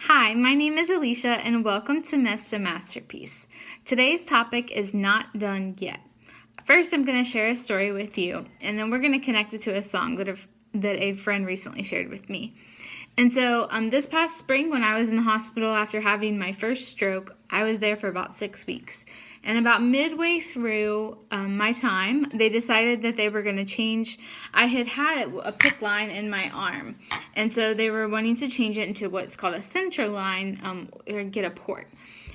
Hi, my name is Alicia and welcome to Mess to Masterpiece. Today's topic is not done yet. First, I'm going to share a story with you, and then we're going to connect it to a song that a friend recently shared with me. And so this past spring, when I was in the hospital after having my first stroke, I was there for about 6 weeks. And about midway through my time, they decided that they were going to change. I had a PICC line in my arm. And so they were wanting to change it into what's called a central line or get a port.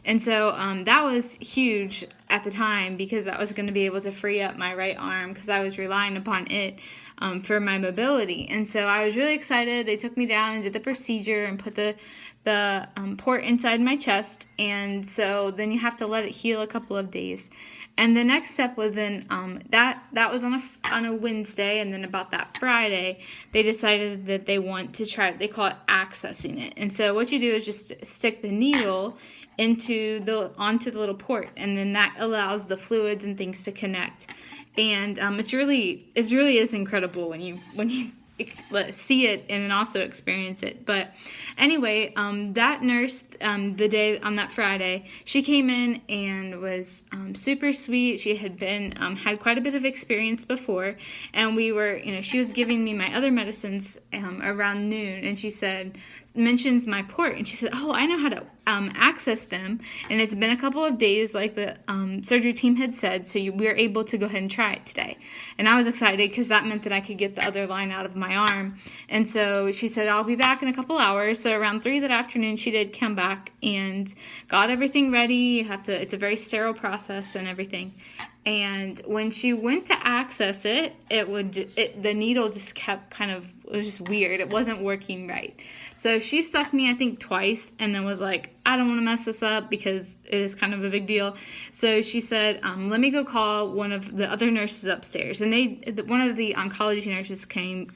And so that was huge at the time because that was going to be able to free up my right arm because I was relying upon it for my mobility. And so I was really excited. They took me down and did the procedure and put the port inside my chest. And so then you have to let it heal a couple of days. And the next step was then that was on a Wednesday, and then about that Friday, they decided that they want to try. They call it accessing it. And so what you do is just stick the needle onto the little port, and then that allows the fluids and things to connect. And it really is incredible when you see it and then also experience it. But anyway, that nurse, the day on that Friday, she came in and was super sweet. She had had quite a bit of experience before, and she was giving me my other medicines around noon, and she mentions my port, and she said, "Oh, I know how to access them, and it's been a couple of days like the surgery team had said, so we're able to go ahead and try it today." And I was excited because that meant that I could get the other line out of my arm. And so she said, "I'll be back in a couple hours." So around 3 that afternoon, she did come back and got everything ready. It's a very sterile process and everything. And when she went to access it, the needle just kept it was just weird. It wasn't working right. So she stuck me, I think, twice, and then was like, "I don't want to mess this up because it is kind of a big deal." So she said, "Let me go call one of the other nurses upstairs." And one of the oncology nurses came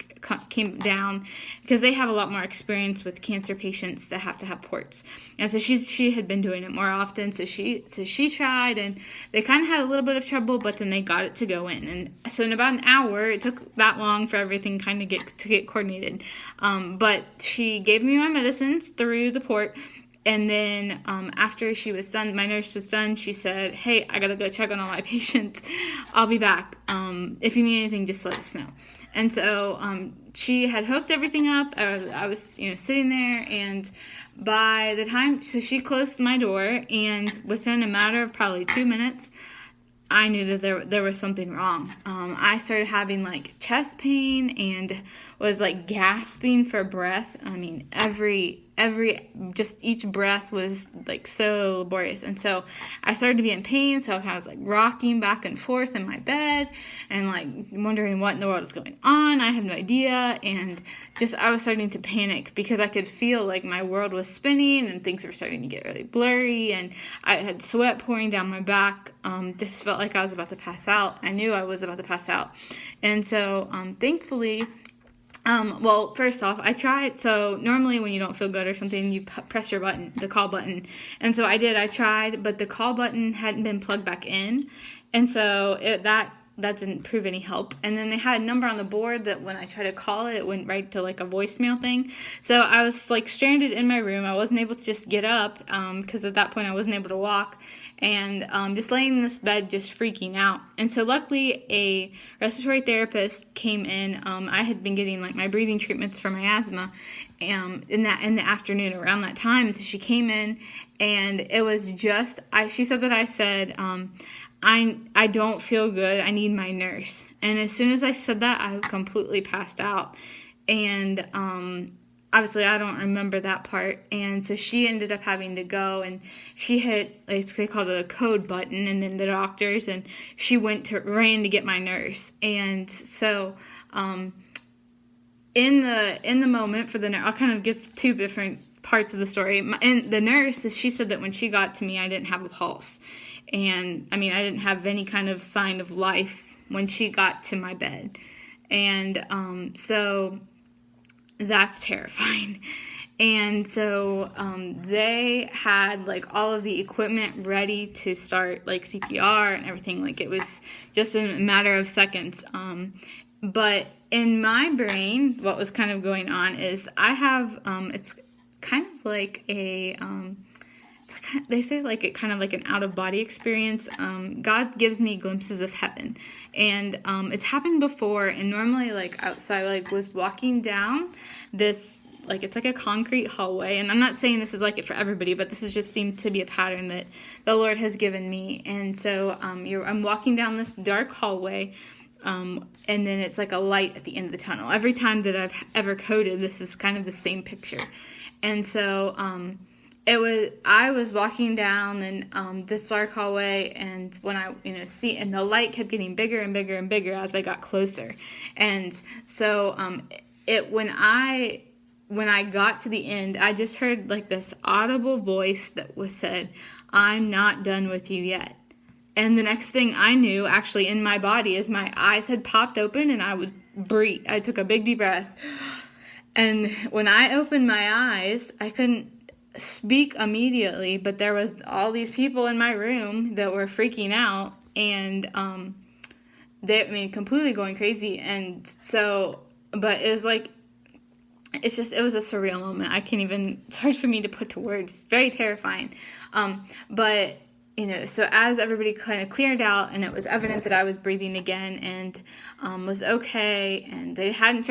down because they have a lot more experience with cancer patients that have to have ports. And so she had been doing it more often. So she tried, and they kind of had a little bit of trouble, but then they got it to go in. And so in about an hour, it took that long for everything kind of get coordinated. But she gave me my medicines through the port. And then after she was done, my nurse was done, she said, "Hey, I got to go check on all my patients. I'll be back. If you need anything, just let us know." And so she had hooked everything up. I was sitting there, and by the time, so she closed my door, and within a matter of probably 2 minutes, I knew that there was something wrong. I started having chest pain and was gasping for breath. I mean, each breath was so laborious. And so I started to be in pain. So I was rocking back and forth in my bed and wondering what in the world is going on. I have no idea. And I was starting to panic because I could feel my world was spinning and things were starting to get really blurry. And I had sweat pouring down my back. Just felt like I was about to pass out. I knew I was about to pass out. And so thankfully, well, first off, I tried. So normally when you don't feel good or something, you press your button, the call button. And so I tried, but the call button hadn't been plugged back in. And so that didn't prove any help. And then they had a number on the board that when I tried to call it, it went right to a voicemail thing. So I was stranded in my room. I wasn't able to just get up because at that point I wasn't able to walk, and just laying in this bed just freaking out. And so luckily a respiratory therapist came in. I had been getting my breathing treatments for my asthma in the afternoon around that time. So she came in, and it was she said that I said, I don't feel good. I need my nurse. And as soon as I said that, I completely passed out. And obviously, I don't remember that part. And so she ended up having to go, and she hit, they called it a code button, and then the doctors, and she ran to get my nurse. And so in the moment for the nurse, I'll kind of give two different parts of the story. And the nurse, she said that when she got to me, I didn't have a pulse. And I didn't have any kind of sign of life when she got to my bed. And so that's terrifying. And so they had all of the equipment ready to start CPR and everything. It was just a matter of seconds. But in my brain, what was kind of going on is I have kind of like a they say like it kind of like an out of body experience. God gives me glimpses of heaven, and it's happened before. And normally, so I was walking down this, like, it's like a concrete hallway, and I'm not saying this is like it for everybody, but this has just seemed to be a pattern that the Lord has given me. And so I'm walking down this dark hallway. And then it's like a light at the end of the tunnel. Every time that I've ever coded, this is kind of the same picture. And so I was walking down and this dark hallway, and when I see, and the light kept getting bigger and bigger and bigger as I got closer. And so when I got to the end, I just heard like this audible voice that was said, "I'm not done with you yet." And the next thing I knew, actually in my body, is my eyes had popped open, and I would breathe. I took a big deep breath. And when I opened my eyes, I couldn't speak immediately, but there was all these people in my room that were freaking out, and completely going crazy. And so, but it was like, it was a surreal moment. It's hard for me to put to words. It's very terrifying. But so as everybody kind of cleared out, and it was evident that I was breathing again and was okay, and they couldn't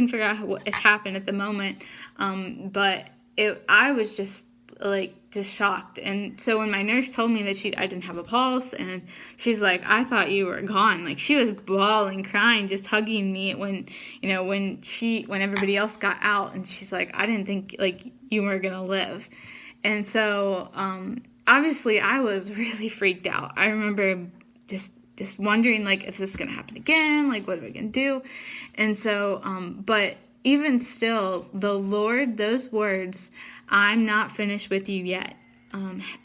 figure out what had happened at the moment. But I was just shocked. And so when my nurse told me that I didn't have a pulse, and she's like, "I thought you were gone." Like, she was bawling, crying, just hugging me when everybody else got out, and she's like, "I didn't think like you were gonna live." And so obviously I was really freaked out. I remember just wondering, like, if this is gonna happen again, like, what are we gonna do? And so but even still, the Lord, those words, "I'm not finished with you yet,"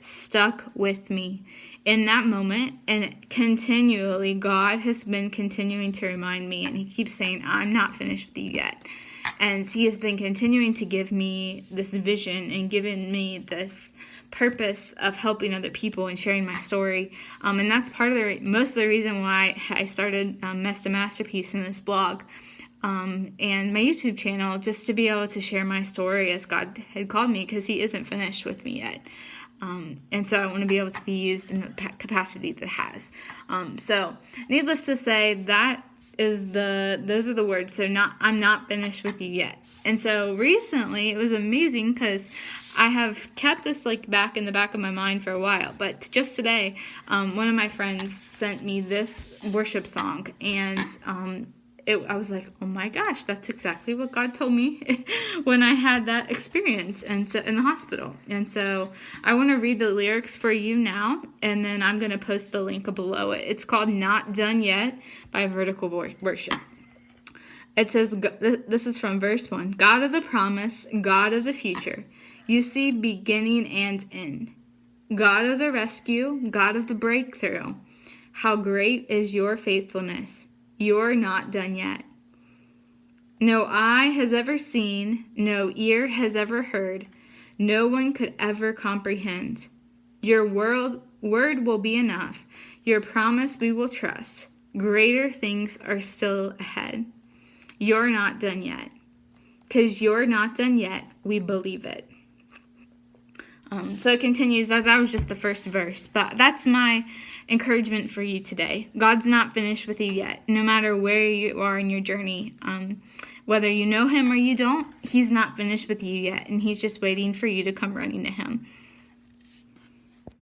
stuck with me in that moment. And continually, God has been continuing to remind me, and he keeps saying, "I'm not finished with you yet." And he has been continuing to give me this vision and given me this purpose of helping other people and sharing my story. And that's part of most of the reason why I started Mess to Masterpiece in this blog. And my YouTube channel, just to be able to share my story as God had called me, because he isn't finished with me yet. And so I want to be able to be used in the capacity that it has. So needless to say, those are the words. So I'm not finished with you yet. And so recently, it was amazing because I have kept this back in the back of my mind for a while. But just today, one of my friends sent me this worship song, and I was like, "Oh my gosh, that's exactly what God told me when I had that experience and so in the hospital." And so I want to read the lyrics for you now, and then I'm going to post the link below it. It's called "Not Done Yet" by Vertical Worship. It says, this is from verse 1, "God of the promise, God of the future, you see beginning and end. God of the rescue, God of the breakthrough, how great is your faithfulness. You're not done yet. No eye has ever seen, no ear has ever heard, no one could ever comprehend. Your word will be enough. Your promise we will trust. Greater things are still ahead. You're not done yet. 'Cause you're not done yet, we believe it." So it continues. That was just the first verse, but that's my encouragement for you today. God's not finished with you yet, no matter where you are in your journey. Whether you know him or you don't, he's not finished with you yet, and he's just waiting for you to come running to him.